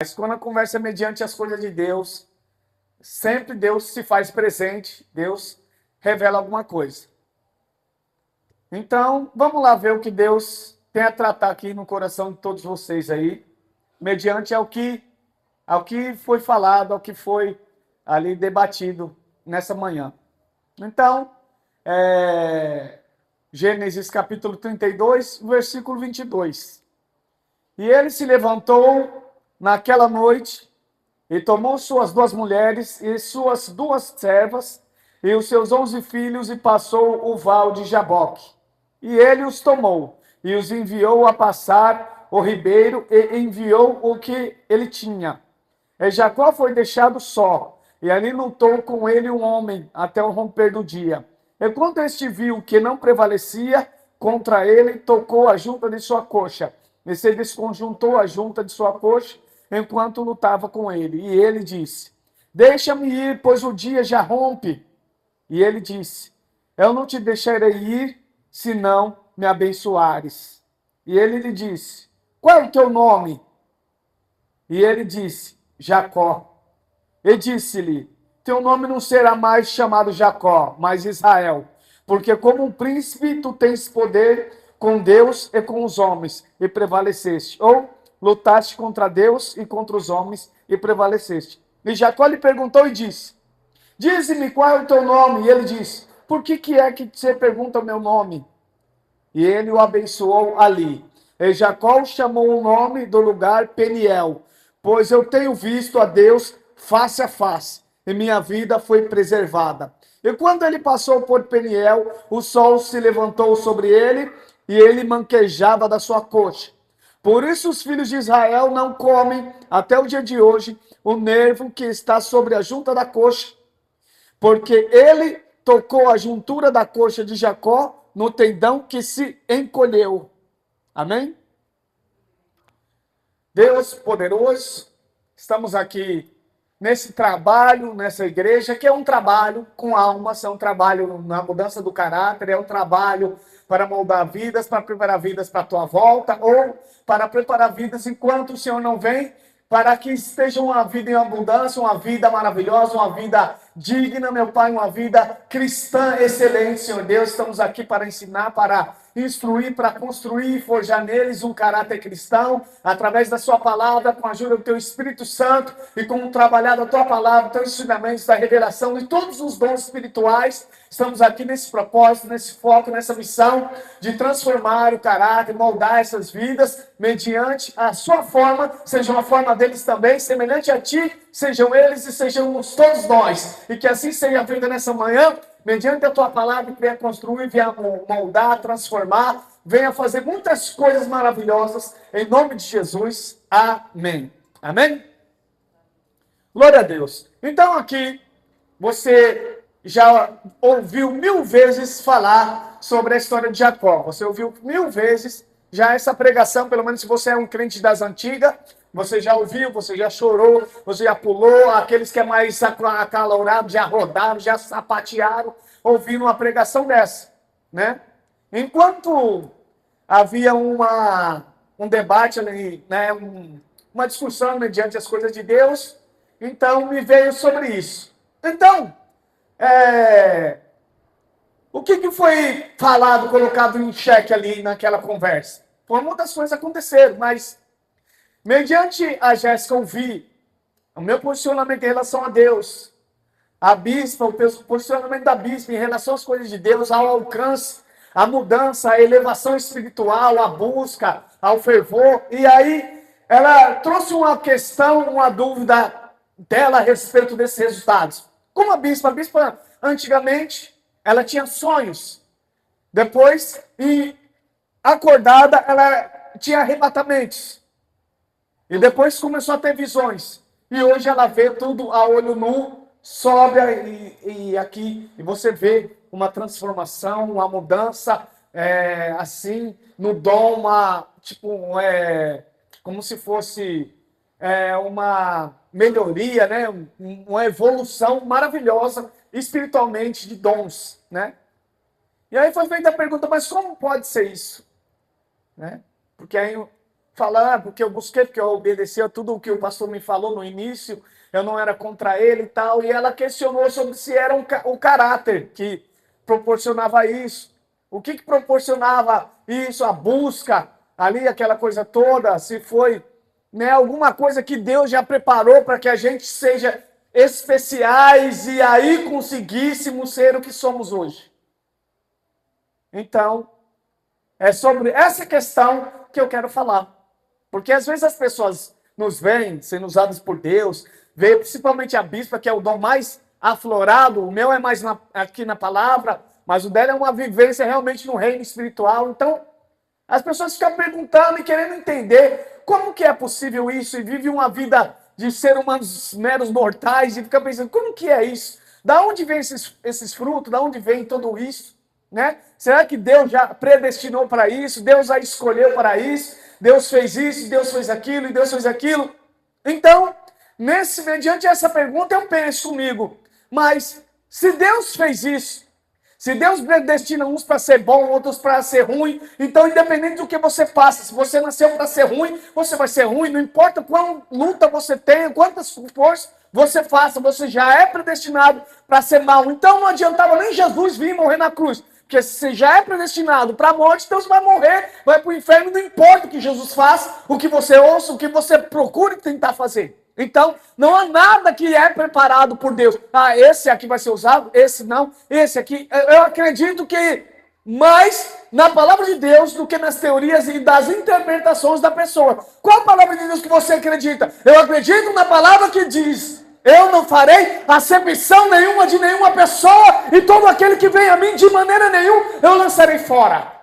Mas quando a conversa é mediante as coisas de Deus, sempre Deus se faz presente, Deus revela alguma coisa. Então, vamos lá ver o que Deus tem a tratar aqui no coração de todos vocês aí, mediante ao que foi falado, ao que foi ali debatido nessa manhã. Então, Gênesis capítulo 32, versículo 22. E ele se levantou naquela noite e tomou suas 2 mulheres e suas 2 servas e os seus 11 filhos e passou o val de Jaboque. E ele os tomou e os enviou a passar o ribeiro e enviou o que ele tinha. E Jacó foi deixado só, e ali lutou com ele um homem até o romper do dia. E quando este viu que não prevalecia contra ele, tocou a junta de sua coxa, e se desconjuntou a junta de sua coxa, enquanto lutava com ele. E ele disse: deixa-me ir, pois o dia já rompe. E ele disse: eu não te deixarei ir, se não me abençoares. E ele lhe disse: qual é o teu nome? E ele disse: Jacó. E disse-lhe: teu nome não será mais chamado Jacó, mas Israel, porque como um príncipe tu tens poder com Deus e com os homens, e prevaleceste. Ou lutaste contra Deus e contra os homens, e prevaleceste. E Jacó lhe perguntou e disse: dize-me qual é o teu nome. E ele disse: por que é que você pergunta o meu nome? E ele o abençoou ali. E Jacó chamou o nome do lugar Peniel, pois eu tenho visto a Deus face a face, e minha vida foi preservada. E quando ele passou por Peniel, o sol se levantou sobre ele, e ele manquejava da sua coxa. Por isso os filhos de Israel não comem, até o dia de hoje, o nervo que está sobre a junta da coxa, porque ele tocou a juntura da coxa de Jacó no tendão que se encolheu. Amém? Deus poderoso, estamos aqui nesse trabalho, nessa igreja, que é um trabalho com almas, é um trabalho na mudança do caráter, é um trabalho para moldar vidas, para preparar vidas para a tua volta, ou para preparar vidas enquanto o Senhor não vem, para que esteja uma vida em abundância, uma vida maravilhosa, uma vida digna, meu Pai, uma vida cristã excelente, Senhor Deus. Estamos aqui para ensinar, para instruir, para construir e forjar neles um caráter cristão, através da sua palavra, com a ajuda do teu Espírito Santo e com o trabalhar da tua palavra, teus ensinamentos, da revelação e todos os dons espirituais. Estamos aqui nesse propósito, nesse foco, nessa missão de transformar o caráter, moldar essas vidas mediante a sua forma, seja uma forma deles também, semelhante a ti, sejam eles e sejamos todos nós. E que assim seja a vida nessa manhã, mediante a tua palavra, que venha construir, venha moldar, transformar, venha fazer muitas coisas maravilhosas, em nome de Jesus. Amém. Amém? Glória a Deus. Então aqui, você já ouviu 1000 vezes falar sobre a história de Jacó. Você ouviu 1000 vezes já essa pregação, pelo menos se você é um crente das antigas, você já ouviu, você já chorou, você já pulou, aqueles que é mais acalorado já rodaram, já sapatearam, ouvindo uma pregação dessa, né? Enquanto havia um debate ali, né, uma discussão mediante as coisas de Deus, então me veio sobre isso. Então, o que foi falado, colocado em xeque ali naquela conversa? Foi muitas coisas aconteceram, mas mediante a Jéssica ouvir o meu posicionamento em relação a Deus, a bispa, o posicionamento da bispa em relação às coisas de Deus, ao alcance, à mudança, à elevação espiritual, à busca, ao fervor. E aí ela trouxe uma questão, uma dúvida dela a respeito desses resultados. Como a bispa antigamente, ela tinha sonhos. Depois, e acordada, ela tinha arrebatamentos. E depois começou a ter visões. E hoje ela vê tudo a olho nu, sobe e aqui, e você vê uma transformação, uma mudança, assim, no dom, como se fosse uma melhoria, né? Uma evolução maravilhosa espiritualmente de dons, né? E aí foi feita a pergunta, mas como pode ser isso? Né? Porque aí falar, porque eu busquei, porque eu obedeci a tudo o que o pastor me falou no início, eu não era contra ele e tal, e ela questionou sobre se era o caráter que proporcionava isso. O que proporcionava isso, a busca ali, aquela coisa toda, se foi, né, alguma coisa que Deus já preparou para que a gente seja especiais e aí conseguíssemos ser o que somos hoje. Então, é sobre essa questão que eu quero falar. Porque às vezes as pessoas nos veem sendo usadas por Deus, vê principalmente a bispa, que é o dom mais aflorado, o meu é mais aqui na palavra, mas o dela é uma vivência realmente no reino espiritual. Então, as pessoas ficam perguntando e querendo entender como que é possível isso, e vive uma vida de ser humanos meros mortais, e fica pensando, como que é isso? Da onde vem esses frutos? Da onde vem tudo isso? Né? Será que Deus já predestinou para isso? Deus já escolheu para isso? Deus fez isso, Deus fez aquilo, e Deus fez aquilo? Então, mediante essa pergunta, eu penso comigo, mas se Deus fez isso, se Deus predestina uns para ser bom, outros para ser ruim, então independente do que você passa, se você nasceu para ser ruim, você vai ser ruim, não importa quanta luta você tenha, quantas forças você faça, você já é predestinado para ser mal. Então não adiantava nem Jesus vir morrer na cruz, porque se você já é predestinado para a morte, então você vai morrer, vai para o inferno, não importa o que Jesus faça, o que você ouça, o que você procure tentar fazer. Então, não há nada que é preparado por Deus. Ah, esse aqui vai ser usado, esse não, esse aqui. Eu acredito que mais na palavra de Deus do que nas teorias e das interpretações da pessoa. Qual a palavra de Deus que você acredita? Eu acredito na palavra que diz: eu não farei acepção nenhuma de nenhuma pessoa, e todo aquele que vem a mim, de maneira nenhuma, eu lançarei fora.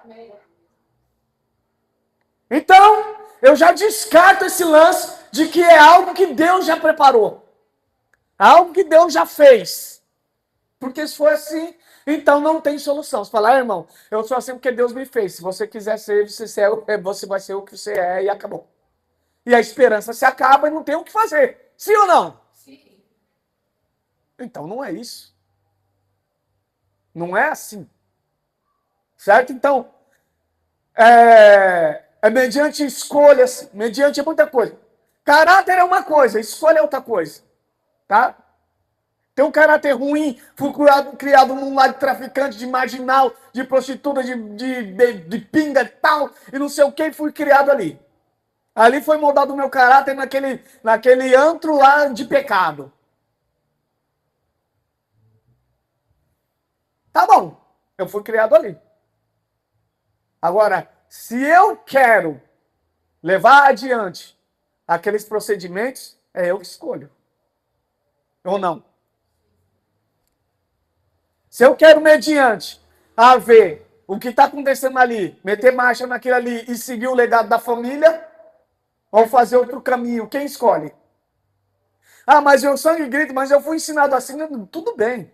Então, eu já descarto esse lance de que é algo que Deus já preparou. Algo que Deus já fez. Porque se for assim, então não tem solução. Você fala, irmão, eu sou assim porque Deus me fez. Se você quiser ser, você vai ser o que você é, e acabou. E a esperança se acaba e não tem o que fazer. Sim ou não? Sim. Então não é isso. Não é assim. Certo? Então, é mediante escolhas, mediante muita coisa. Caráter é uma coisa, escolha é outra coisa. Tá? Tem um caráter ruim, fui criado num lar de traficante, de marginal, de prostituta, de pinga e tal, e não sei o que, fui criado ali. Ali foi moldado o meu caráter naquele antro lá de pecado. Tá bom, eu fui criado ali. Agora, se eu quero levar adiante aqueles procedimentos, é eu que escolho. Ou não? Se eu quero, mediante a ver o que está acontecendo ali, meter marcha naquilo ali e seguir o legado da família, ou fazer outro caminho, quem escolhe? Ah, mas eu sangue grito, mas eu fui ensinado assim, tudo bem.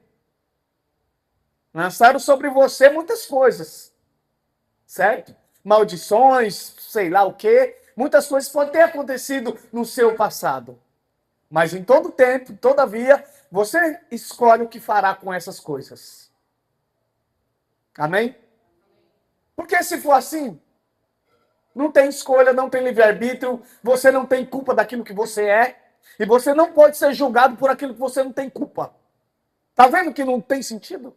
Lançaram sobre você muitas coisas, certo? Maldições, sei lá o quê. Muitas coisas podem ter acontecido no seu passado. Mas em todo tempo, todavia, você escolhe o que fará com essas coisas. Amém? Porque se for assim, não tem escolha, não tem livre-arbítrio, você não tem culpa daquilo que você é, e você não pode ser julgado por aquilo que você não tem culpa. Tá vendo que não tem sentido?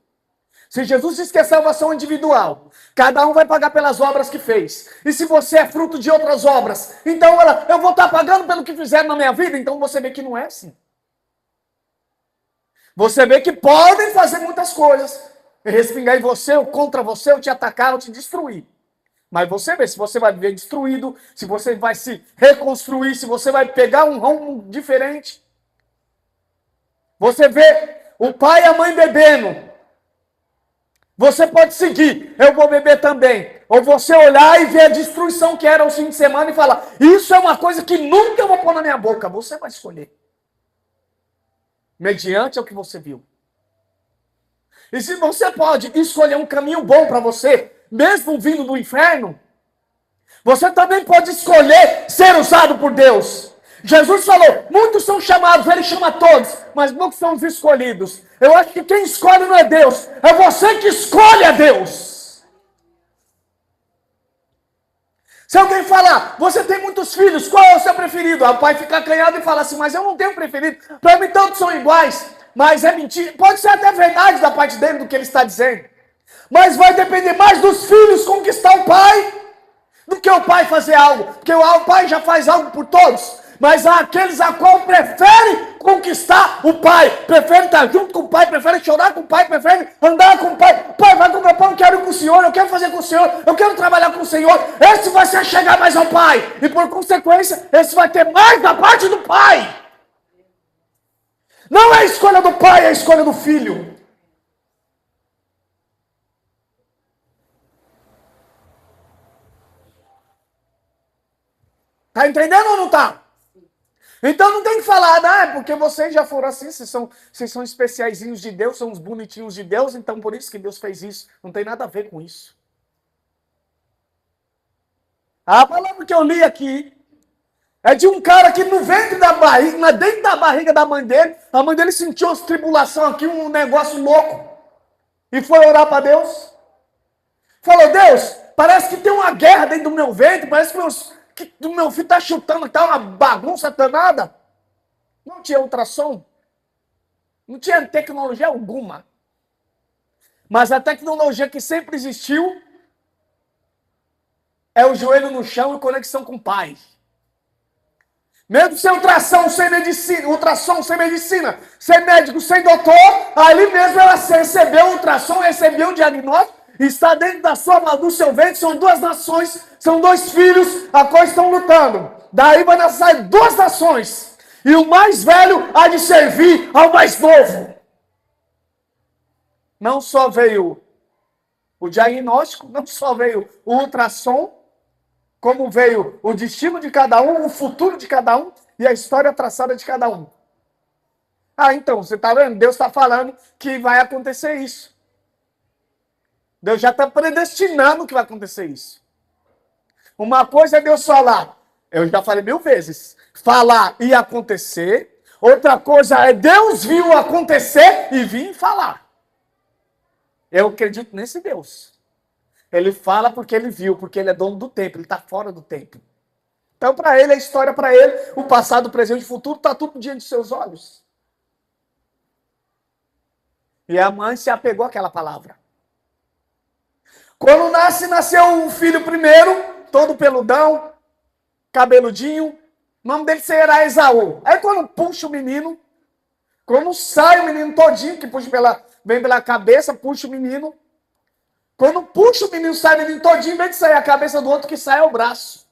Se Jesus diz que é salvação individual, cada um vai pagar pelas obras que fez. E se você é fruto de outras obras, então eu vou estar pagando pelo que fizeram na minha vida. Então você vê que não é assim. Você vê que podem fazer muitas coisas, respingar em você, ou contra você, ou te atacar, ou te destruir. Mas você vê se você vai viver destruído, se você vai se reconstruir, se você vai pegar um rumo diferente. Você vê o pai e a mãe bebendo. Você pode seguir, eu vou beber também. Ou você olhar e ver a destruição que era o fim de semana e falar, isso é uma coisa que nunca eu vou pôr na minha boca. Você vai escolher. Mediante o que você viu. E se você pode escolher um caminho bom para você, mesmo vindo do inferno, você também pode escolher ser usado por Deus. Jesus falou, muitos são chamados, ele chama todos, mas poucos são os escolhidos. Eu acho que quem escolhe não é Deus, é você que escolhe a Deus. Se alguém falar, você tem muitos filhos, qual é o seu preferido? Aí o pai fica acanhado e fala assim, mas eu não tenho preferido. Para mim todos são iguais. Mas é mentira. Pode ser até verdade da parte dele do que ele está dizendo. Mas vai depender mais dos filhos conquistar o pai do que o pai fazer algo. Porque o pai já faz algo por todos. Mas há aqueles a qual prefere conquistar o pai, prefere estar junto com o pai, prefere chorar com o pai, prefere andar com o pai. Pai, vai comprar pão, eu quero ir com o senhor, eu quero fazer com o senhor, eu quero trabalhar com o senhor. Esse vai se chegar mais ao pai. E por consequência, esse vai ter mais da parte do pai. Não é a escolha do pai, é a escolha do filho. Tá entendendo ou não tá? Então não tem que falar, é porque vocês já foram assim, vocês são especiaizinhos de Deus, são os bonitinhos de Deus, então por isso que Deus fez isso. Não tem nada a ver com isso. A palavra que eu li aqui é de um cara que no ventre da barriga, dentro da barriga da mãe dele, a mãe dele sentiu uma tribulação aqui, um negócio louco, e foi orar para Deus. Falou, Deus, parece que tem uma guerra dentro do meu ventre, parece que o meu filho está chutando, está uma bagunça danada. Não tinha ultrassom, não tinha tecnologia alguma. Mas a tecnologia que sempre existiu é o joelho no chão e conexão com o pai. Mesmo sem ultrassom, sem medicina, sem médico, sem doutor, ali mesmo ela recebeu o ultrassom, recebeu o diagnóstico, está dentro do seu ventre, são duas nações, são dois filhos, a qual estão lutando. Daí vai nascer duas nações, e o mais velho há de servir ao mais novo. Não só veio o diagnóstico, não só veio o ultrassom, como veio o destino de cada um, o futuro de cada um e a história traçada de cada um. Então, você está vendo? Deus está falando que vai acontecer isso. Deus já está predestinando que vai acontecer isso. Uma coisa é Deus falar, eu já falei 1000 vezes, falar e acontecer. Outra coisa é Deus viu acontecer e vir falar. Eu acredito nesse Deus. Ele fala porque ele viu, porque ele é dono do tempo, ele está fora do tempo. Então, para ele, a história para ele, o passado, o presente e o futuro, está tudo diante de seus olhos. E a mãe se apegou àquela palavra. Quando nasceu o filho primeiro, todo peludão, cabeludinho, o nome dele será Esaú. Aí quando puxa o menino, quando sai o menino todinho, que vem pela cabeça, puxa o menino, quando puxa o menino, sai o menino todinho, em vez de sair a cabeça do outro, que sai é o braço.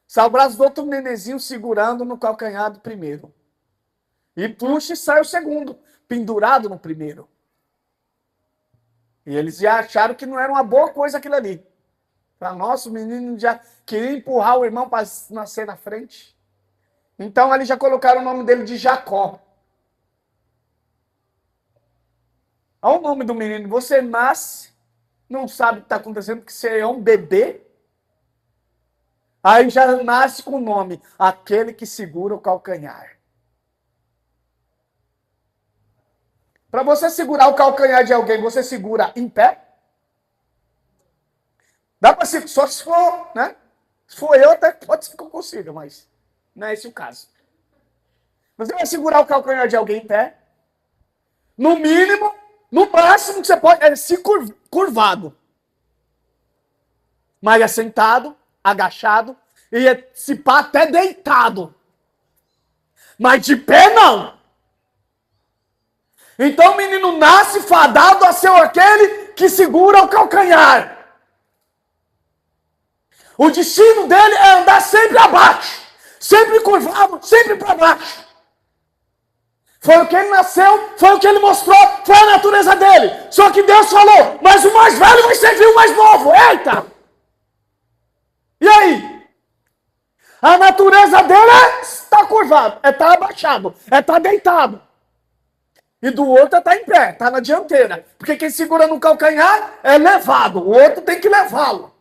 Sai o braço do outro nenenzinho segurando no calcanhar do primeiro. E puxa e sai o segundo, pendurado no primeiro. E eles já acharam que não era uma boa coisa aquilo ali. Para nossa, o menino já queria empurrar o irmão para nascer na frente. Então ali já colocaram o nome dele de Jacó. Olha o nome do menino. Você nasce, não sabe o que está acontecendo, porque você é um bebê. Aí já nasce com o nome, aquele que segura o calcanhar. Para você segurar o calcanhar de alguém, você segura em pé? Dá para segurar, só se for, né? Se for eu, até pode ser que eu consiga, mas não é esse o caso. Você vai segurar o calcanhar de alguém em pé? No mínimo, no máximo que você pode é se curvado. Mas é sentado, agachado, e é se pá até deitado. Mas de pé não. Então o menino nasce fadado a ser aquele que segura o calcanhar. O destino dele é andar sempre abaixo, sempre curvado, sempre para baixo. Foi o que ele nasceu, foi o que ele mostrou, foi a natureza dele. Só que Deus falou, mas o mais velho vai servir o mais novo. Eita! E aí? A natureza dele é estar curvado, é estar abaixado, é estar deitado. E do outro é estar em pé, está na dianteira. Porque quem segura no calcanhar é levado, o outro tem que levá-lo.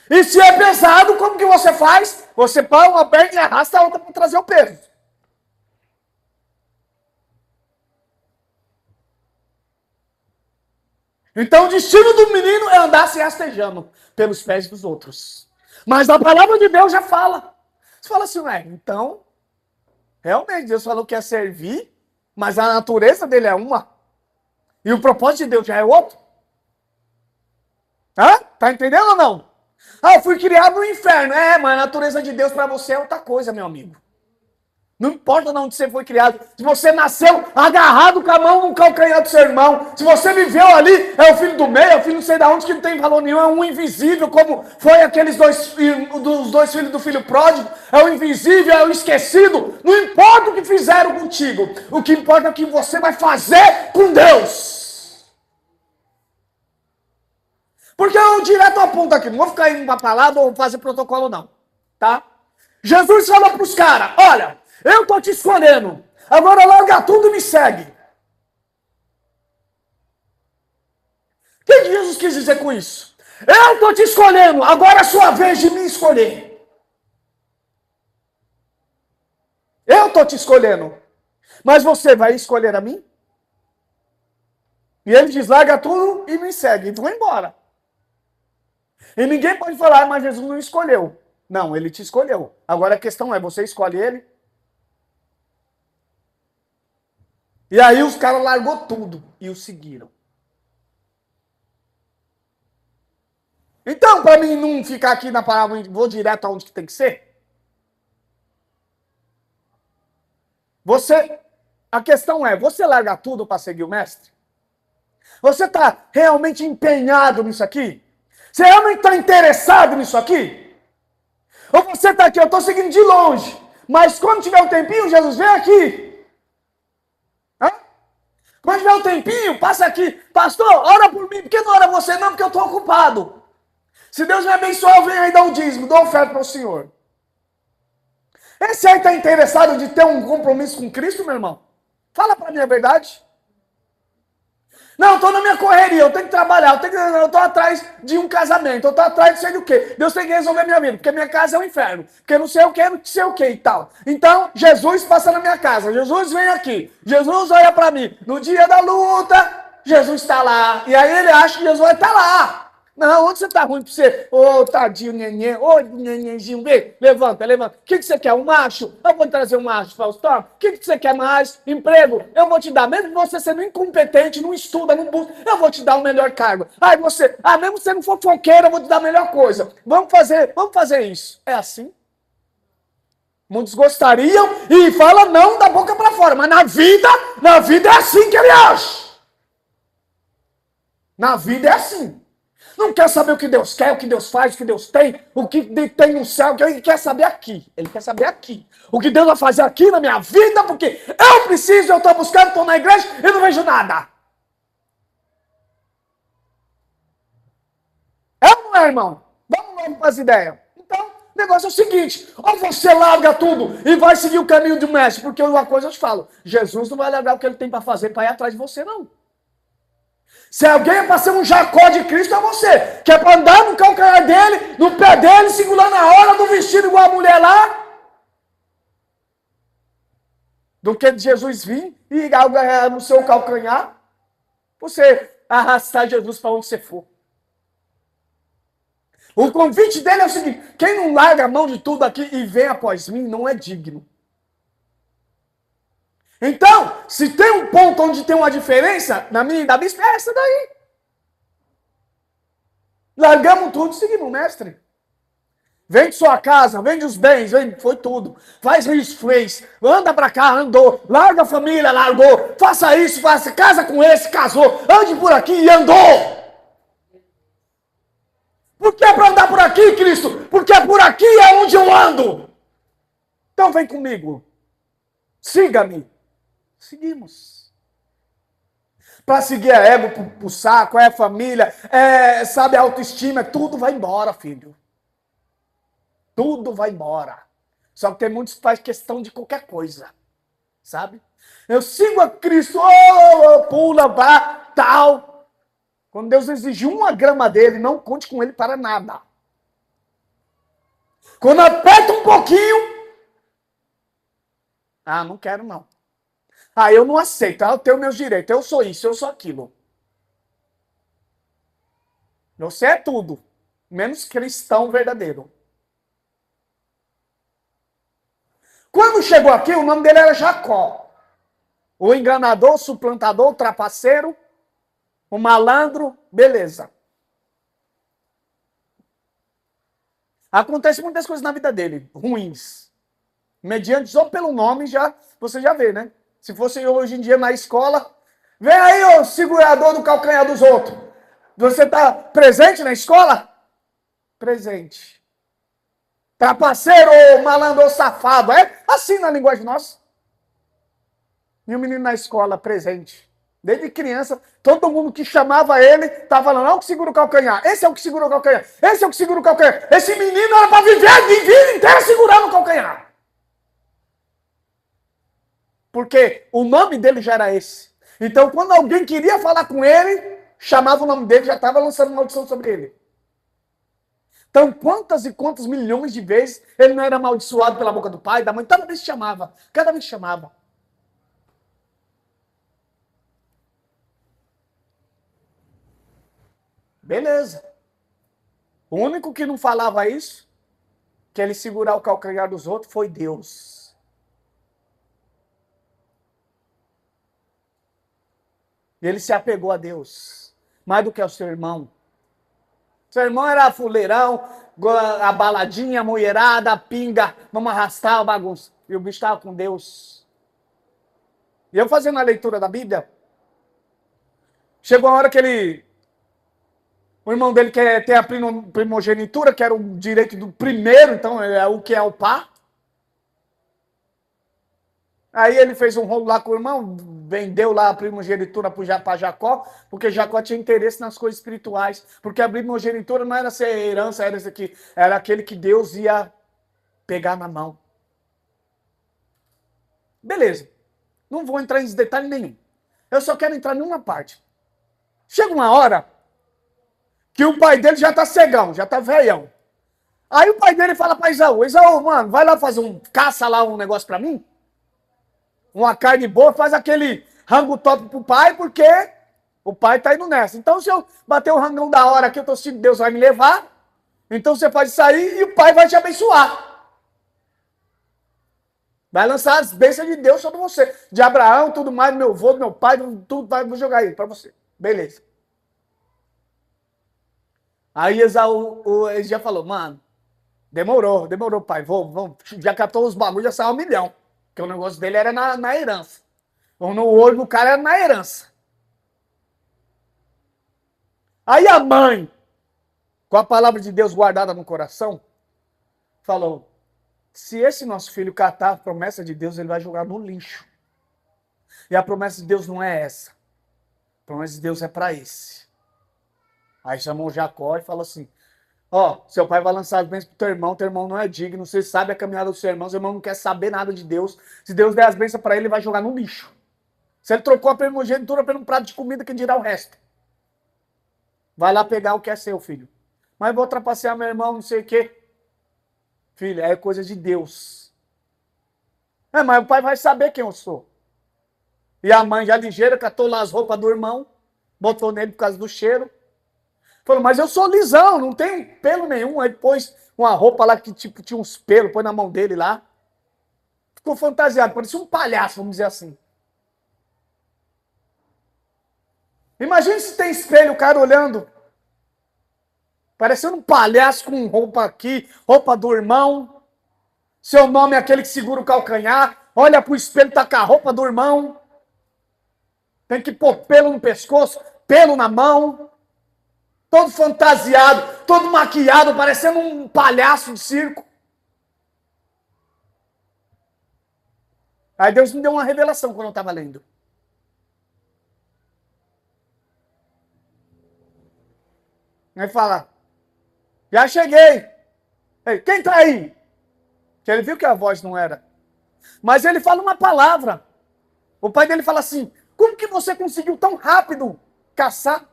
E se é pesado, como que você faz? Você põe uma perna e arrasta a outra para trazer o peso. Então o destino do menino é andar se rastejando pelos pés dos outros. Mas a palavra de Deus já fala. Você fala assim, ué, então, realmente Deus falou que ia servir, mas a natureza dele é uma. E o propósito de Deus já é outro. Hã? Tá entendendo ou não? Ah, eu fui criado no inferno. É, mas a natureza de Deus para você é outra coisa, meu amigo. Não importa de onde você foi criado. Se você nasceu agarrado com a mão no calcanhar do seu irmão. Se você viveu ali, é o filho do meio, é o filho não sei de onde, que não tem valor nenhum. É um invisível, como foi aqueles dos dois filhos do filho pródigo. É o invisível, é o esquecido. Não importa o que fizeram contigo. O que importa é o que você vai fazer com Deus. Porque eu direto ao ponto aqui. Não vou ficar indo uma palavra ou fazer protocolo não. Tá? Jesus falou para os caras, olha... Eu estou te escolhendo. Agora larga tudo e me segue. O que Jesus quis dizer com isso? Eu estou te escolhendo. Agora é sua vez de me escolher. Eu estou te escolhendo. Mas você vai escolher a mim? E ele diz, larga tudo e me segue. E vou embora. E ninguém pode falar, mas Jesus não escolheu. Não, ele te escolheu. Agora a questão é, você escolhe ele? E aí os caras largou tudo e o seguiram. Então, para mim não ficar aqui na palavra, vou direto aonde que tem que ser. A questão é, você larga tudo para seguir o mestre? Você está realmente empenhado nisso aqui? Você realmente está interessado nisso aqui? Ou você está aqui, eu estou seguindo de longe, mas quando tiver um tempinho, Jesus vem aqui. Hã? Quando tiver um tempinho, passa aqui. Pastor, ora por mim. Por que não ora você? Não, porque eu estou ocupado. Se Deus me abençoar, eu venho aí dar o dízimo, dou oferta para o Senhor. Esse aí está interessado de ter um compromisso com Cristo, meu irmão? Fala para mim a verdade. Não, eu estou na minha correria, eu tenho que trabalhar, eu estou atrás de um casamento, eu estou atrás de sei do quê. Deus tem que resolver minha vida, porque minha casa é um inferno, porque não sei o que, não sei o que e tal. Então, Jesus passa na minha casa, Jesus vem aqui, Jesus olha para mim. No dia da luta, Jesus está lá, e aí ele acha que Jesus vai estar lá. Não, onde você tá ruim pra você? Ô, tadinho, neném. Ô, nenenzinho, vem. Levanta, levanta. O que você quer? Um macho? Eu vou trazer um macho, Faustão. O que você quer mais? Emprego? Eu vou te dar. Mesmo você sendo incompetente, não estuda, não busca, eu vou te dar o melhor cargo. Aí você, mesmo você não for fofoqueiro, eu vou te dar a melhor coisa. Vamos fazer isso. É assim? Muitos gostariam e fala não da boca pra fora. Mas na vida é assim que ele acha. Na vida é assim. Não quer saber o que Deus quer, o que Deus faz, o que Deus tem, o que tem no céu, que ele quer saber aqui. Ele quer saber aqui. O que Deus vai fazer aqui na minha vida, porque eu preciso, eu estou buscando, estou na igreja e não vejo nada. É ou não é, irmão? Vamos logo para as ideias. Então, o negócio é o seguinte, ou você larga tudo e vai seguir o caminho do mestre, porque uma coisa eu te falo, Jesus não vai largar o que ele tem para fazer para ir atrás de você, não. Se alguém é para ser um Jacó de Cristo, é você. Que é para andar no calcanhar dele, no pé dele, segurando a hora do vestido igual a mulher lá. Do que Jesus vir e agarrar no seu calcanhar. Você arrastar Jesus para onde você for. O convite dele é o seguinte, quem não larga a mão de tudo aqui e vem após mim, não é digno. Então, se tem um ponto onde tem uma diferença, na minha e da bispa, é essa daí. Largamos tudo e seguimos o mestre. Vende sua casa, vende os bens, foi tudo. Faz isso, fez. Anda pra cá, andou. Larga a família, largou. Faça isso, faça. Casa com esse, casou. Ande por aqui e andou. Por que é pra andar por aqui, Cristo? Porque por aqui é onde eu ando. Então vem comigo. Siga-me. Seguimos. Para seguir é ego pro saco, é família, sabe, a autoestima, tudo vai embora, filho. Tudo vai embora. Só que tem muitos que fazem questão de qualquer coisa, sabe? Eu sigo a Cristo, pula, vá, tal. Quando Deus exigir 1 grama dele, não conte com ele para nada. Quando aperta um pouquinho, não quero não. Eu não aceito, eu tenho meus direitos, eu sou isso, eu sou aquilo. Você é tudo, menos cristão verdadeiro. Quando chegou aqui, o nome dele era Jacó. O enganador, o suplantador, o trapaceiro, o malandro, beleza. Acontece muitas coisas na vida dele, ruins. Mediante só pelo nome, você já vê, né? Se fosse hoje em dia na escola, vem aí o segurador do calcanhar dos outros. Você está presente na escola? Presente. Trapaceiro, ou malandro, ou safado. É assim na linguagem nossa. E o menino na escola, presente. Desde criança, todo mundo que chamava ele estava falando, não, que segura o calcanhar. Esse é o que segura o calcanhar. Esse é o que segura o calcanhar. Esse menino era para viver a vida inteira segurando o calcanhar. Porque o nome dele já era esse. Então, quando alguém queria falar com ele, chamava o nome dele, já estava lançando maldição sobre ele. Então, quantas e quantas milhões de vezes ele não era amaldiçoado pela boca do pai, da mãe, cada vez chamava, cada vez chamava. Beleza. O único que não falava isso, que ele segurar o calcanhar dos outros, foi Deus. E ele se apegou a Deus, mais do que ao seu irmão. Seu irmão era fuleirão, a baladinha, a mulherada, a pinga, vamos arrastar a bagunça. E o bicho estava com Deus. E eu fazendo a leitura da Bíblia, chegou a hora que o irmão dele quer ter a primogenitura, que era o direito do primeiro, então é o que é o pá. Aí ele fez um rolo lá com o irmão, vendeu lá a primogenitura para Jacó, porque Jacó tinha interesse nas coisas espirituais. Porque a primogenitura não era ser herança, era isso aqui, era aquele que Deus ia pegar na mão. Beleza. Não vou entrar em detalhe nenhum. Eu só quero entrar numa parte. Chega uma hora que o pai dele já tá cegão, já tá velhão. Aí o pai dele fala para Esaú, Esaú, mano, vai lá fazer caça lá um negócio para mim. Uma carne boa, faz aquele rango top pro pai, porque o pai tá indo nessa. Então, se eu bater o rangão da hora que eu tô sentindo, Deus vai me levar. Então você pode sair e o pai vai te abençoar. Vai lançar as bênçãos de Deus sobre você. De Abraão, tudo mais, do meu avô, do meu pai, tudo vai jogar aí para você. Beleza. Aí Esaú, ele já falou, mano, demorou, pai. Vou. Já catou os bagulhos, já saiu 1 milhão. Porque o negócio dele era na herança. Ou no olho do cara era na herança. Aí a mãe, com a palavra de Deus guardada no coração, falou, se esse nosso filho catar a promessa de Deus, ele vai jogar no lixo. E a promessa de Deus não é essa. A promessa de Deus é para esse. Aí chamou Jacó e falou assim, ó, seu pai vai lançar as bênçãos pro teu irmão não é digno, você sabe a caminhada do seu irmão não quer saber nada de Deus. Se Deus der as bênçãos para ele, ele vai jogar no lixo. Se ele trocou a primogenitura por um prato de comida, quem dirá o resto? Vai lá pegar o que é seu, filho. Mas vou trapacear meu irmão, não sei o quê. Filho, é coisa de Deus. Mas o pai vai saber quem eu sou. E a mãe já ligeira, catou lá as roupas do irmão, botou nele por causa do cheiro. Falou, mas eu sou lisão, não tem pelo nenhum. Aí pôs uma roupa lá que tipo tinha uns pelos, pôs na mão dele lá. Ficou fantasiado, parecia um palhaço, vamos dizer assim. Imagina se tem espelho, o cara olhando. Parecendo um palhaço com roupa aqui, roupa do irmão. Seu nome é aquele que segura o calcanhar. Olha pro espelho, tá com a roupa do irmão. Tem que pôr pelo no pescoço, pelo na mão. Todo fantasiado, todo maquiado, parecendo um palhaço de circo. Aí Deus me deu uma revelação quando eu estava lendo. Aí fala, já cheguei. Ei, quem tá aí? Que ele viu que a voz não era. Mas ele fala uma palavra. O pai dele fala assim, como que você conseguiu tão rápido caçar?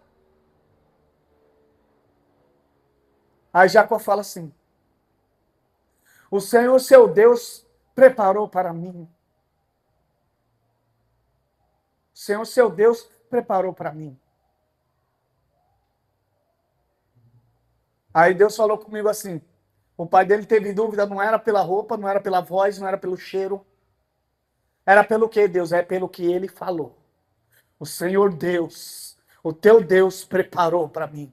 Aí Jacó fala assim, o Senhor, seu Deus, preparou para mim. O Senhor, seu Deus, preparou para mim. Aí Deus falou comigo assim, o pai dele teve dúvida, não era pela roupa, não era pela voz, não era pelo cheiro. Era pelo que, Deus? É pelo que ele falou. O Senhor Deus, o teu Deus preparou para mim.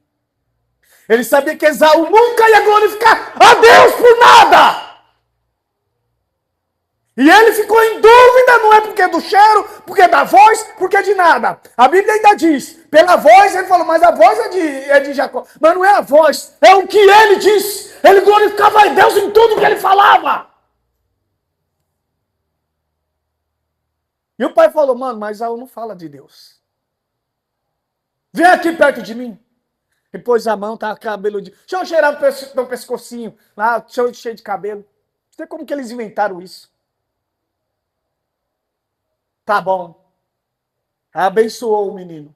Ele sabia que Esaú nunca ia glorificar a Deus por nada. E ele ficou em dúvida, não é porque é do cheiro, porque é da voz, porque é de nada. A Bíblia ainda diz, pela voz, ele falou, mas a voz é de Jacó. Mas não é a voz, é o que ele disse. Ele glorificava a Deus em tudo que ele falava. E o pai falou, mano, mas Esaú não fala de Deus. Vem aqui perto de mim. E pôs a mão, tava cabelo de... Deixa eu cheirar o pescocinho, lá, cheio de cabelo. Não sei como que eles inventaram isso. Tá bom. Abençoou o menino.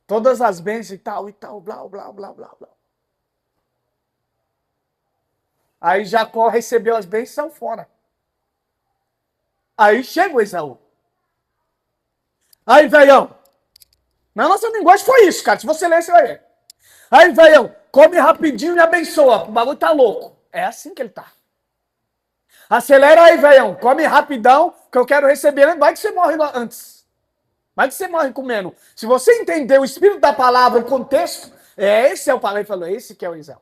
Todas as bênçãos e tal, blá, blá, blá, blá, blá. Aí Jacó recebeu as bênçãos e saiu fora. Aí chega o Esaú. Aí, velhão. Na nossa linguagem foi isso, cara. Se você ler, você vai ver. Aí, velhão, come rapidinho e abençoa. O bagulho tá louco. É assim que ele tá. Acelera aí, velhão. Come rapidão, que eu quero receber. Vai que você morre antes. Vai que você morre comendo. Se você entender o espírito da palavra, o contexto, esse é o palavra. Ele falou, esse que é o Esaú.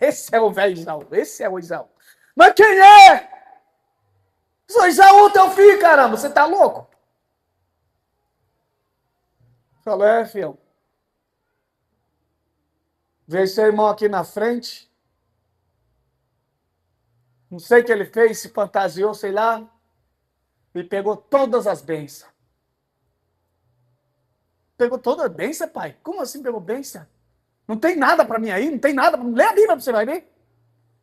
Esse é o velho Esaú. Esse é o Esaú. Mas quem é? Sou Esaú, teu filho, caramba. Você tá louco? Falou, filho. Veio seu irmão aqui na frente. Não sei o que ele fez, se fantasiou, sei lá. E pegou todas as bênçãos. Pegou todas as bênçãos, pai? Como assim pegou bênção? Não tem nada para mim aí, não tem nada. Lê a Bíblia pra você vai ver.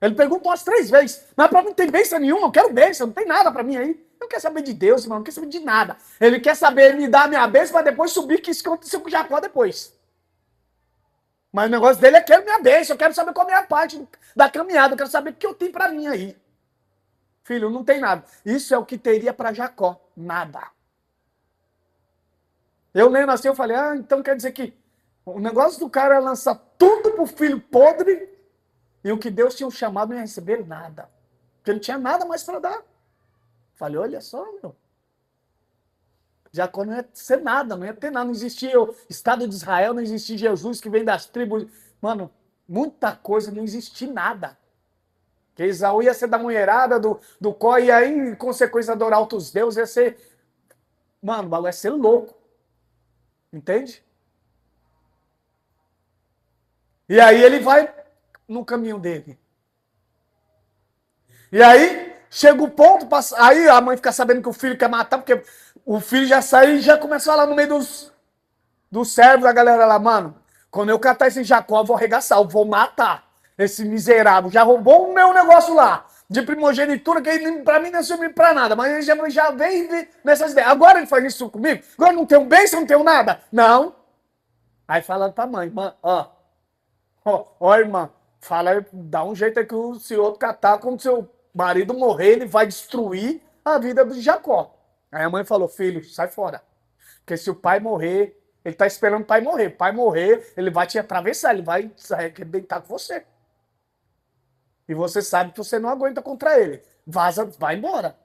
Ele perguntou umas 3 vezes. Mas para mim não tem bênção nenhuma, eu quero bênção, não tem nada para mim aí. Eu não quero saber de Deus, irmão, não quero saber de nada. Ele quer saber me dar a minha bênção para depois subir, que isso aconteceu com Jacó depois. Mas o negócio dele é que quero minha bênção, eu quero saber qual é a minha parte da caminhada, eu quero saber o que eu tenho para mim aí. Filho, não tem nada. Isso é o que teria para Jacó, nada. Eu lendo assim, eu falei, então quer dizer que o negócio do cara é lançar tudo pro filho podre e o que Deus tinha chamado não ia receber nada. Porque não tinha nada mais para dar. Falei, olha só, meu. Jacó não ia ser nada, não ia ter nada. Não existia o Estado de Israel, não existia Jesus que vem das tribos. Mano, muita coisa, não existia nada. Que Esaú ia ser da mulherada, do Có, e aí, em consequência, adorar outros deuses, ia ser... Mano, o bagulho ia ser louco. Entende? E aí ele vai no caminho dele. E aí, chega o ponto, aí a mãe fica sabendo que o filho quer matar, porque o filho já sai e já começa a falar no meio dos servos, a galera lá, mano, quando eu catar esse Jacó, eu vou arregaçar, eu vou matar esse miserável. Já roubou o meu negócio lá, de primogenitura, que pra mim não serviu pra nada, mas ele já vem nessas ideias. Agora ele faz isso comigo? Agora não tenho bênção, não tenho nada? Não. Aí falando pra mãe, ó, irmã, fala, dá um jeito aí que o senhor catar, quando seu marido morrer, ele vai destruir a vida de Jacó. Aí a mãe falou, filho, sai fora. Porque se o pai morrer, ele tá esperando o pai morrer. O pai morrer, ele vai te atravessar, ele vai deitar com você. E você sabe que você não aguenta contra ele. Vaza, vai embora.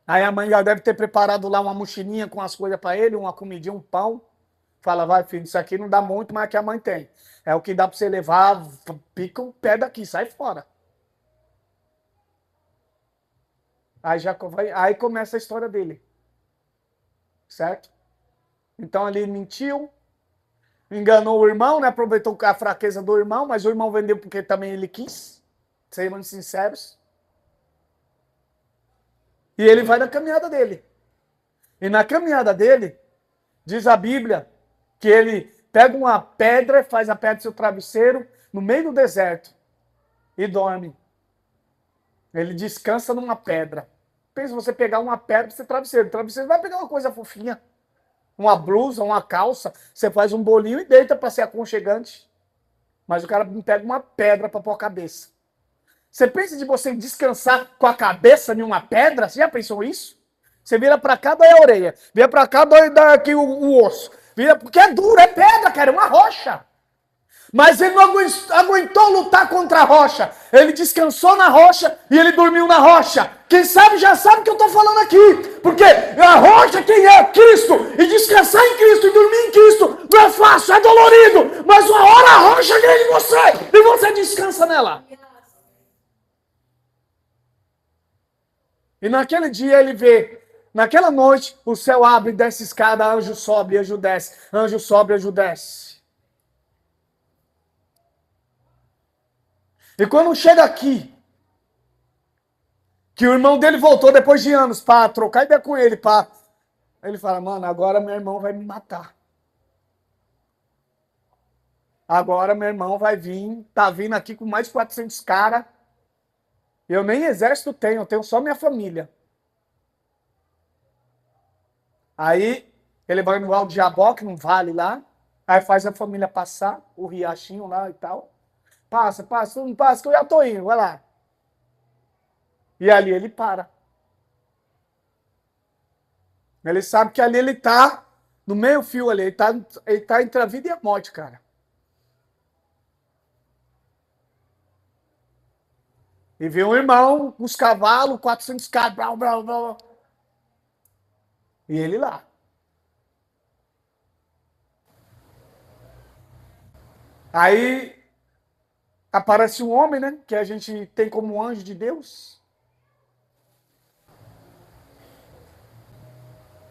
Aí a mãe já deve ter preparado lá uma mochilinha com as coisas para ele, uma comidinha, um pão. Fala, vai filho, isso aqui não dá muito, mas que a mãe tem. É o que dá para você levar, pica o pé daqui, sai fora. Aí começa a história dele. Certo? Então ele mentiu, enganou o irmão, né? Aproveitou a fraqueza do irmão, mas o irmão vendeu porque também ele quis. Sejamos sinceros. E ele vai na caminhada dele. E na caminhada dele, diz a Bíblia, que ele pega uma pedra, faz a pedra do seu travesseiro, no meio do deserto, e dorme. Ele descansa numa pedra. Pensa você pegar uma pedra para ser travesseiro. O travesseiro vai pegar uma coisa fofinha. Uma blusa, uma calça. Você faz um bolinho e deita para ser aconchegante. Mas o cara pega uma pedra para pôr a cabeça. Você pensa de você descansar com a cabeça em uma pedra? Você já pensou isso? Você vira para cá, dói a orelha. Vira para cá, dói aqui o osso. Vira, porque é duro, é pedra, cara, é uma rocha. Mas ele não aguentou lutar contra a rocha. Ele descansou na rocha e ele dormiu na rocha. Quem sabe já sabe o que eu estou falando aqui. Porque a rocha quem é? Cristo. E descansar em Cristo e dormir em Cristo não é fácil, é dolorido. Mas uma hora a rocha ganha em você e você descansa nela. E naquele dia ele vê, naquela noite, o céu abre e desce escada, anjo sobe, anjo desce, anjo sobe, anjo desce. E quando chega aqui, que o irmão dele voltou depois de anos para trocar ideia com ele, ele fala, mano, agora meu irmão vai me matar. Agora meu irmão vai vir, tá vindo aqui com mais de 400 caras. Eu nem exército tenho, eu tenho só minha família. Aí ele vai no Alto de Jaboque, num vale lá, aí faz a família passar, o riachinho lá e tal. Passa, não passa, que eu já tô indo, vai lá. E ali ele para. Ele sabe que ali ele tá no meio fio ali, ele tá entre a vida e a morte, cara. E vê um irmão com os cavalos, 400 caras, blá, blá, blá. E ele lá. Aí aparece um homem, né? Que a gente tem como anjo de Deus.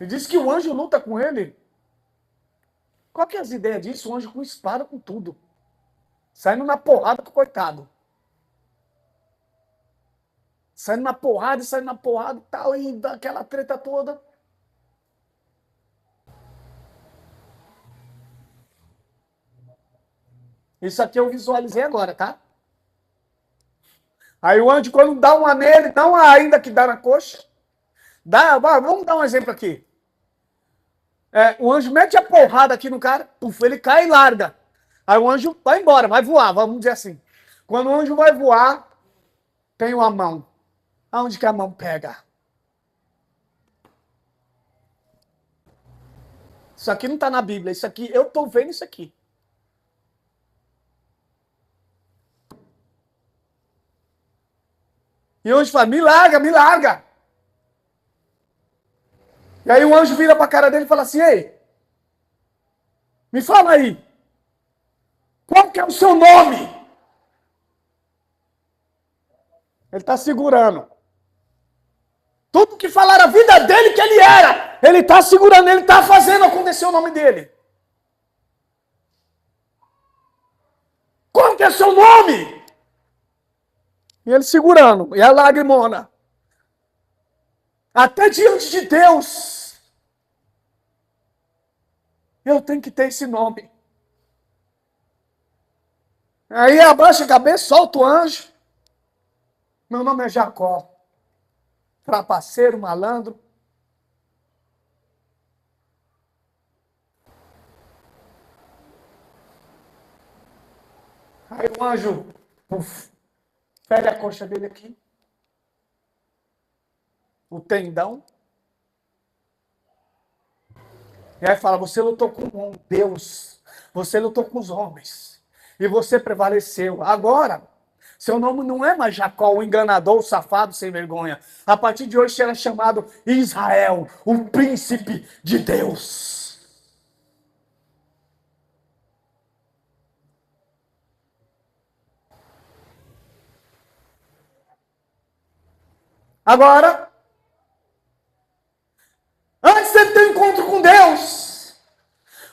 E diz que o anjo luta com ele. Qual que é as ideias disso? O anjo com espada, com tudo. Saindo na porrada com o coitado. Saindo na porrada e tal, e daquela treta toda. Isso aqui eu visualizei agora, tá? Aí o anjo, quando dá uma nele, não ainda que dá na coxa, vamos dar um exemplo aqui. O anjo mete a porrada aqui no cara, puf, ele cai e larga. Aí o anjo vai embora, vai voar, vamos dizer assim. Quando o anjo vai voar, tem uma mão. Aonde que a mão pega? Isso aqui não está na Bíblia, isso aqui, eu estou vendo isso aqui. E o anjo fala, me larga, me larga. E aí o anjo vira para a cara dele e fala assim, ei, me fala aí, qual que é o seu nome? Ele está segurando. Tudo que falaram a vida dele que ele era, ele está segurando, ele está fazendo acontecer o nome dele. Qual que é o seu nome? E ele segurando, e a lagrimona. Até diante de Deus, eu tenho que ter esse nome. Aí abaixa a cabeça, solta o anjo. Meu nome é Jacó. Trapaceiro, malandro. Aí o anjo, pega a coxa dele aqui. O tendão. E aí fala, você lutou com Deus. Você lutou com os homens. E você prevaleceu. Agora, seu nome não é mais Jacó, o enganador, o safado, sem vergonha. A partir de hoje será chamado Israel, o príncipe de Deus. Agora, antes de ter um encontro com Deus,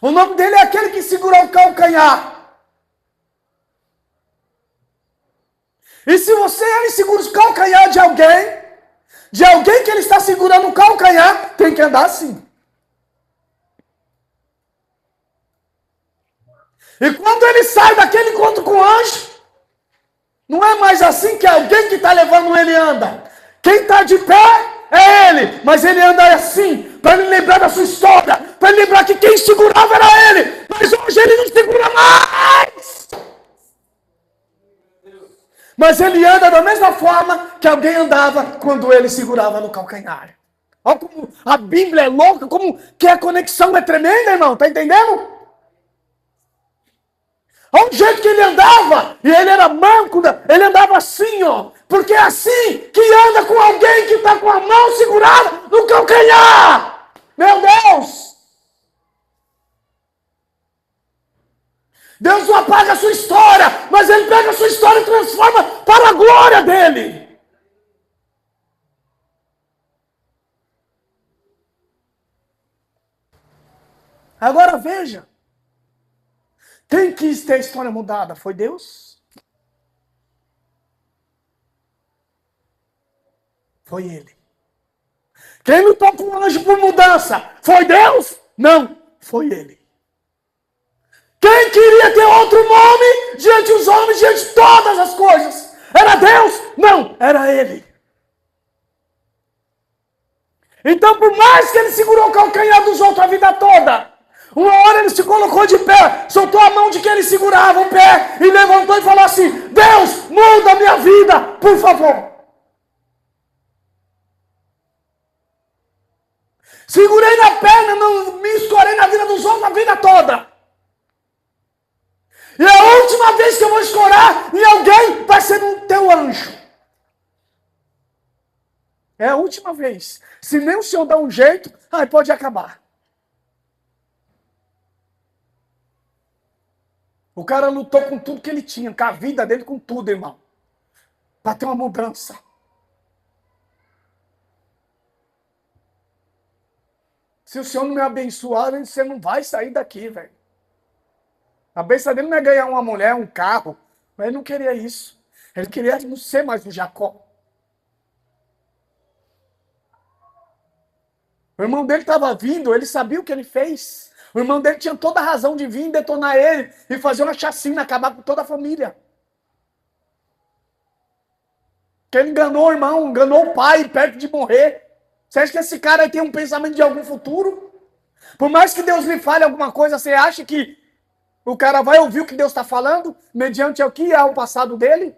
o nome dele é aquele que segura o calcanhar. E se ele segura o calcanhar de alguém que ele está segurando o calcanhar, tem que andar assim. E quando ele sai daquele encontro com o anjo, não é mais assim que alguém que está levando ele anda. Quem está de pé é ele, mas ele anda assim, para ele lembrar da sua história, para ele lembrar que quem segurava era ele, mas hoje ele não segura mais. Mas ele anda da mesma forma que alguém andava quando ele segurava no calcanhar. Olha como a Bíblia é louca, como que a conexão é tremenda, irmão. Tá entendendo? Olha o jeito que ele andava. E ele era manco, ele andava assim, ó. Porque é assim que anda com alguém que está com a mão segurada no calcanhar. Meu Deus! Deus não apaga a sua história, mas ele pega a sua história e transforma para a glória dele. Agora veja. Quem quis ter a história mudada? Foi Deus? Foi ele. Quem lutou com o anjo por mudança? Foi Deus? Não, foi ele. Quem queria ter outro nome diante dos homens, diante de todas as coisas? Era Deus? Não, era ele. Então, por mais que ele segurou o calcanhar dos outros a vida toda, uma hora ele se colocou de pé, soltou a mão de quem ele segurava o pé e levantou e falou assim: Deus, muda a minha vida, por favor. Segurei na perna, não me escorei na vida dos outros a vida toda. E a última vez que eu vou escorar em alguém vai ser no teu anjo. É a última vez. Se nem o Senhor dá um jeito, aí pode acabar. O cara lutou com tudo que ele tinha, com a vida dele, com tudo, irmão. Para ter uma mudança. Se o Senhor não me abençoar, você não vai sair daqui, velho. A bênção dele não é ganhar uma mulher, um carro. Mas ele não queria isso. Ele queria não ser mais o Jacó. O irmão dele estava vindo, ele sabia o que ele fez. O irmão dele tinha toda a razão de vir detonar ele e fazer uma chacina, acabar com toda a família. Que ele enganou o irmão, enganou o pai perto de morrer. Você acha que esse cara aí tem um pensamento de algum futuro? Por mais que Deus lhe fale alguma coisa, você acha que o cara vai ouvir o que Deus está falando, mediante o que é o passado dele?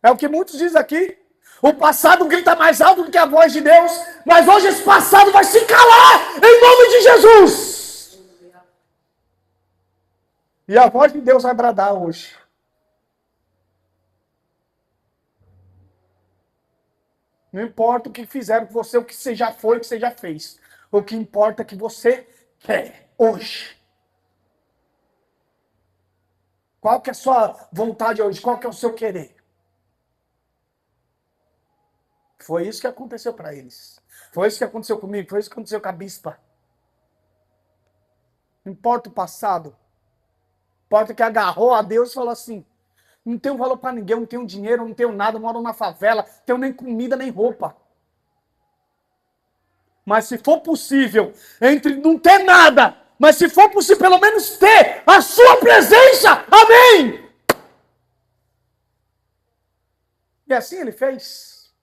É o que muitos dizem aqui. O passado grita mais alto do que a voz de Deus, mas hoje esse passado vai se calar em nome de Jesus. E a voz de Deus vai bradar hoje. Não importa o que fizeram com você, o que você já foi, o que você já fez. O que importa é que você quer hoje. Qual que é a sua vontade hoje? Qual que é o seu querer? Foi isso que aconteceu para eles. Foi isso que aconteceu comigo. Foi isso que aconteceu com a bispa. Não importa o passado. Importa que agarrou a Deus e falou assim: não tenho valor para ninguém, não tenho dinheiro, não tenho nada, moro na favela, não tenho nem comida, nem roupa. Mas se for possível, entre não ter nada, mas se for possível, pelo menos ter a sua presença. Amém! E assim ele fez.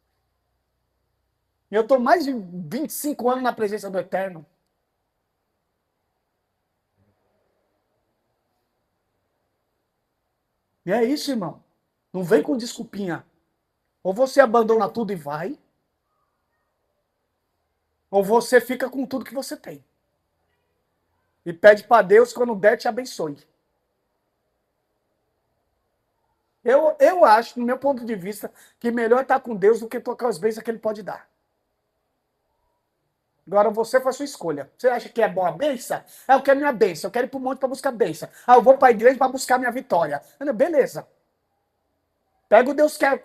E eu estou mais de 25 anos na presença do Eterno. E é isso, irmão. Não vem com desculpinha. Ou você abandona tudo e vai, ou você fica com tudo que você tem. E pede para Deus, quando der, te abençoe. Eu acho, no meu ponto de vista, que melhor estar com Deus do que tocar as bênçãos que Ele pode dar. Agora você faz a sua escolha. Você acha que é boa a bênção? Eu quero minha bênção, eu quero ir para o monte para buscar bênção. Eu vou para a igreja para buscar minha vitória. Beleza. Pega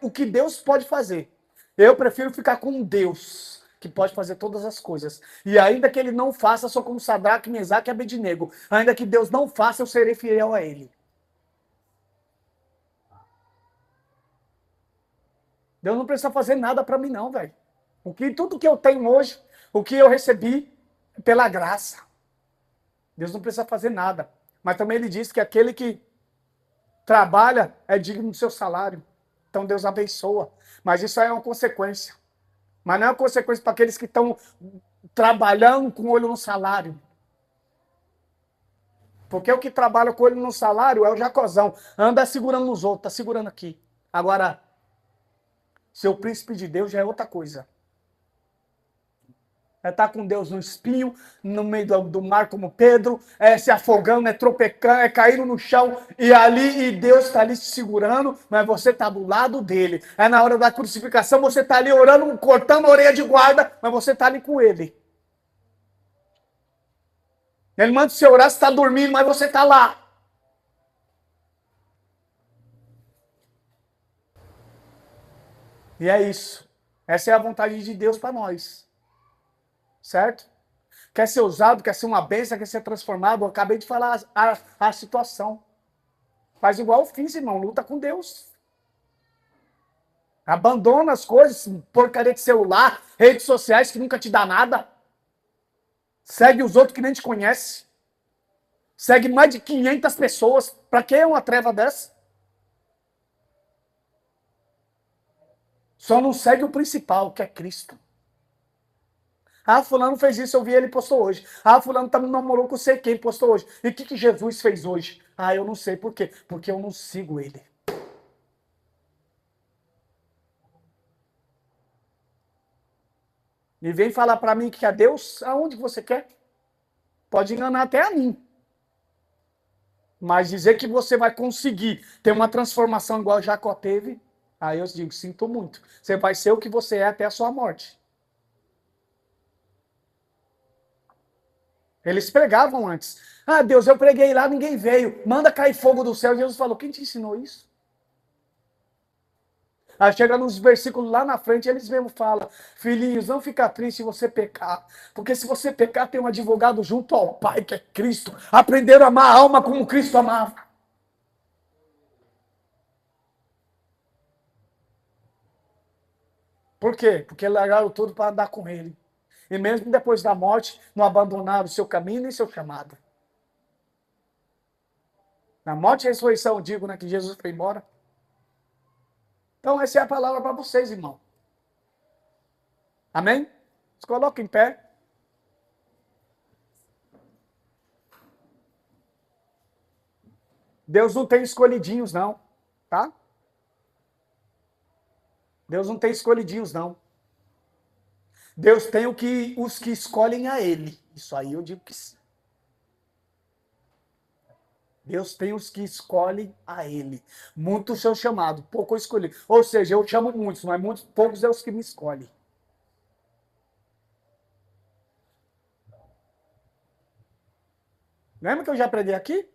o que Deus pode fazer. Eu prefiro ficar com Deus, que pode fazer todas as coisas. E ainda que Ele não faça, sou como Sadraque, Mesaque e Abednego. Ainda que Deus não faça, eu serei fiel a Ele. Deus não precisa fazer nada para mim não, velho. Tudo que eu tenho hoje, o que eu recebi, é pela graça. Deus não precisa fazer nada. Mas também Ele diz que aquele que trabalha é digno do seu salário. Então Deus abençoa. Mas isso aí é uma consequência. Mas não é uma consequência para aqueles que estão trabalhando com o olho no salário. Porque o que trabalha com o olho no salário é o Jacozão. Anda segurando nos outros, está segurando aqui. Agora, ser o príncipe de Deus já é outra coisa. É estar com Deus no espinho, no meio do mar como Pedro, é se afogando, é tropecando, é caindo no chão, e Deus está ali te segurando, mas você está do lado dele. É na hora da crucificação, você está ali orando, cortando a orelha de guarda, mas você está ali com ele. Ele manda você orar, você está dormindo, mas você está lá. E é isso. Essa é a vontade de Deus para nós. Certo? Quer ser usado, quer ser uma bênção, quer ser transformado. Eu acabei de falar a situação. Faz igual eu fiz, irmão. Luta com Deus. Abandona as coisas, porcaria de celular, redes sociais que nunca te dá nada. Segue os outros que nem te conhece. Segue mais de 500 pessoas. Para que uma treva dessa? Só não segue o principal, que é Cristo. Ah, fulano fez isso, eu vi ele postou hoje. Ah, fulano também namorou com sei quem, postou hoje. E o que Jesus fez hoje? Ah, eu não sei por quê. Porque eu não sigo ele. E vem falar para mim que é Deus, aonde você quer? Pode enganar até a mim. Mas dizer que você vai conseguir ter uma transformação igual Jacó teve, aí eu digo, sinto muito. Você vai ser o que você é até a sua morte. Eles pregavam antes. Ah, Deus, eu preguei lá, ninguém veio. Manda cair fogo do céu. Jesus falou, quem te ensinou isso? Aí chega nos versículos lá na frente, eles mesmo falam, filhinhos, não fica triste se você pecar. Porque se você pecar, tem um advogado junto ao Pai, que é Cristo. Aprenderam a amar a alma como Cristo amava. Por quê? Porque largaram tudo para andar com ele. E mesmo depois da morte, não abandonaram o seu caminho nem seu chamado. Na morte e ressurreição, digo, né, que Jesus foi embora. Então, essa é a palavra para vocês, irmão. Amém? Se coloca em pé. Deus não tem escolhidinhos, não. Tá? Deus não tem escolhidinhos, não. Deus tem os que escolhem a Ele. Isso aí eu digo que sim. Deus tem os que escolhem a Ele. Muitos são chamados, pouco eu escolhi. Ou seja, eu chamo muitos, mas poucos é os que me escolhem. Lembra que eu já preguei aqui?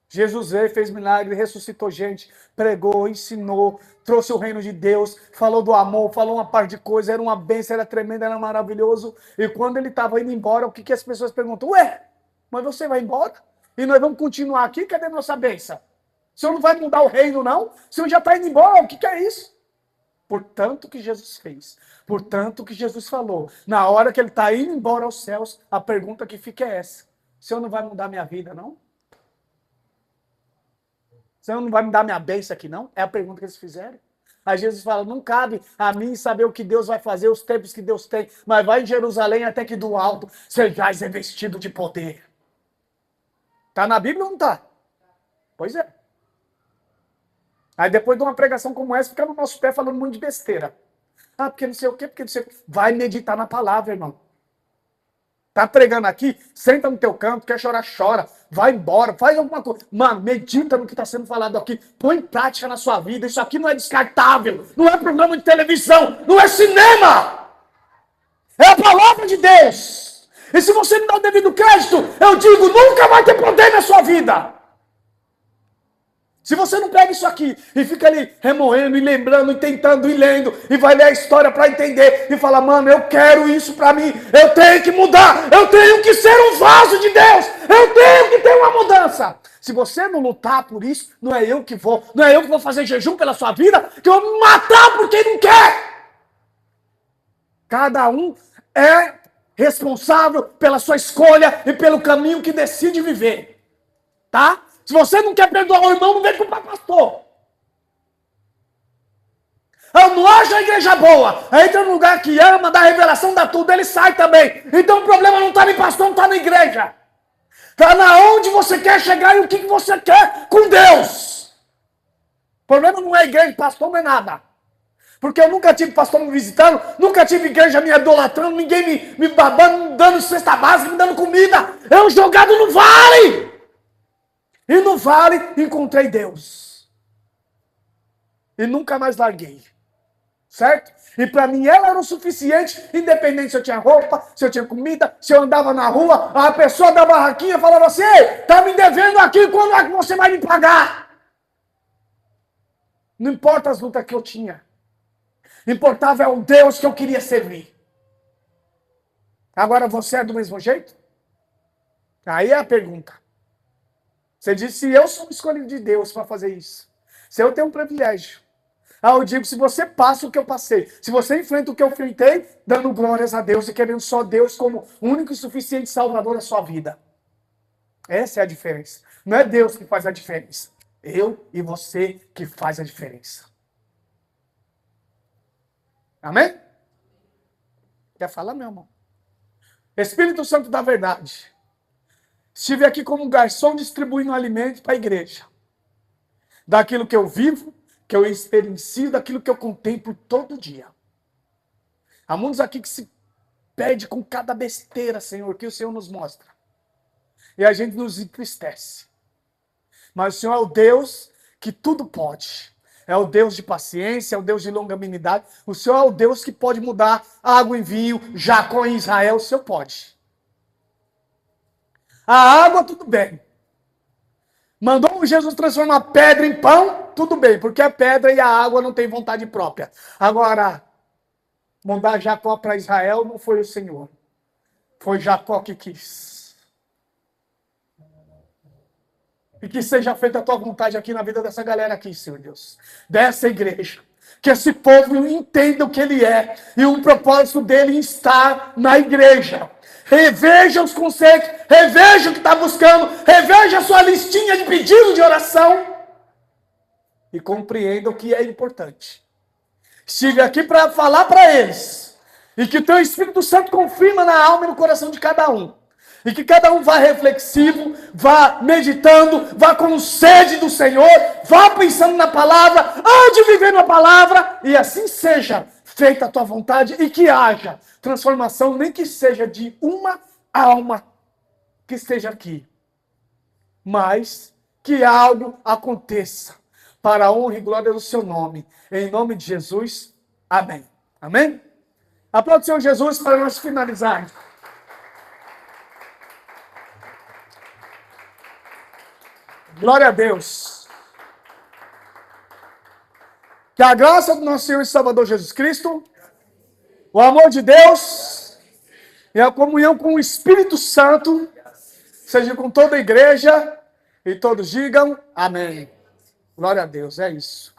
Jesus veio, fez milagre, ressuscitou gente, pregou, ensinou, trouxe o reino de Deus, falou do amor, falou uma parte de coisas, era uma bênção, era tremendo, era maravilhoso. E quando ele estava indo embora, o que as pessoas perguntam? Ué, mas você vai embora? E nós vamos continuar aqui? Cadê nossa bênção? O senhor não vai mudar o reino, não? O senhor já está indo embora, o que é isso? Portanto que Jesus fez, portanto que Jesus falou. Na hora que ele está indo embora aos céus, a pergunta que fica é essa. O senhor não vai mudar minha vida, não? O senhor não vai me dar minha bênção aqui, não? É a pergunta que eles fizeram. Aí Jesus fala, não cabe a mim saber o que Deus vai fazer, os tempos que Deus tem, mas vai em Jerusalém até que do alto sejais revestido de poder. Tá na Bíblia ou não tá? Pois é. Aí depois de uma pregação como essa, fica no nosso pé falando muito de besteira. Ah, porque não sei o quê, porque não sei o quê. Vai meditar na palavra, irmão. Tá pregando aqui, senta no teu canto, quer chorar, chora, vai embora, faz alguma coisa. Mano, medita no que está sendo falado aqui, põe em prática na sua vida. Isso aqui não é descartável, não é programa de televisão, não é cinema. É a palavra de Deus. E se você não dá o devido crédito, eu digo, nunca vai ter poder na sua vida. Se você não pega isso aqui e fica ali remoendo e lembrando e tentando e lendo e vai ler a história para entender e fala, mano, eu quero isso para mim, eu tenho que mudar, eu tenho que ser um vaso de Deus, eu tenho que ter uma mudança. Se você não lutar por isso, não é eu que vou fazer jejum pela sua vida, que eu vou me matar por quem não quer. Cada um é responsável pela sua escolha e pelo caminho que decide viver. Tá? Se você não quer perdoar o irmão, não vem culpar o pastor. Eu não acho a igreja boa. Entra num lugar que ama, dá revelação, dá tudo, ele sai também. Então o problema não está no pastor, não está na igreja. Está na onde você quer chegar e o que você quer com Deus. O problema não é a igreja, pastor, não é nada. O Porque eu nunca tive pastor me visitando, nunca tive igreja me idolatrando, ninguém me babando, me dando cesta básica, me dando comida. Eu jogado no vale. E no vale encontrei Deus. E nunca mais larguei. Certo? E para mim ela era o suficiente, independente se eu tinha roupa, se eu tinha comida, se eu andava na rua, a pessoa da barraquinha falava assim, ei, tá me devendo aqui, quando é que você vai me pagar? Não importa as lutas que eu tinha. Importava é o Deus que eu queria servir. Agora você é do mesmo jeito? Aí é a pergunta. Você diz se eu sou escolhido de Deus para fazer isso. Se eu tenho um privilégio. Eu digo, se você passa o que eu passei, se você enfrenta o que eu enfrentei, dando glórias a Deus e querendo só Deus como único e suficiente Salvador da sua vida. Essa é a diferença. Não é Deus que faz a diferença. Eu e você que faz a diferença. Amém? Quer falar, meu irmão? Espírito Santo da verdade. Estive aqui como um garçom distribuindo alimento para a igreja. Daquilo que eu vivo, que eu experiencio, daquilo que eu contemplo todo dia. Há muitos aqui que se perde com cada besteira, Senhor, que o Senhor nos mostra. E a gente nos entristece. Mas o Senhor é o Deus que tudo pode. É o Deus de paciência, é o Deus de longanimidade. O Senhor é o Deus que pode mudar água em vinho, Jacó em Israel, o Senhor pode. A água, tudo bem. Mandou Jesus transformar pedra em pão, tudo bem, porque a pedra e a água não têm vontade própria. Agora, mandar Jacó para Israel não foi o Senhor. Foi Jacó que quis. E que seja feita a tua vontade aqui na vida dessa galera aqui, Senhor Deus. Dessa igreja. Que esse povo entenda o que ele é. E o propósito dele em estar na igreja. Reveja os conceitos. Reveja o que está buscando. Reveja a sua listinha de pedidos de oração. E compreenda o que é importante. Estive aqui para falar para eles. E que o teu Espírito Santo confirma na alma e no coração de cada um. E que cada um vá reflexivo, vá meditando, vá com sede do Senhor, vá pensando na palavra, ande vivendo a palavra, e assim seja feita a tua vontade e que haja transformação, nem que seja de uma alma que esteja aqui, mas que algo aconteça para a honra e glória do seu nome. Em nome de Jesus, amém. Amém? Aplaude o Senhor Jesus para nós finalizarmos. Glória a Deus. Que a graça do nosso Senhor e Salvador Jesus Cristo, o amor de Deus e a comunhão com o Espírito Santo seja com toda a igreja e todos digam amém. Glória a Deus, é isso.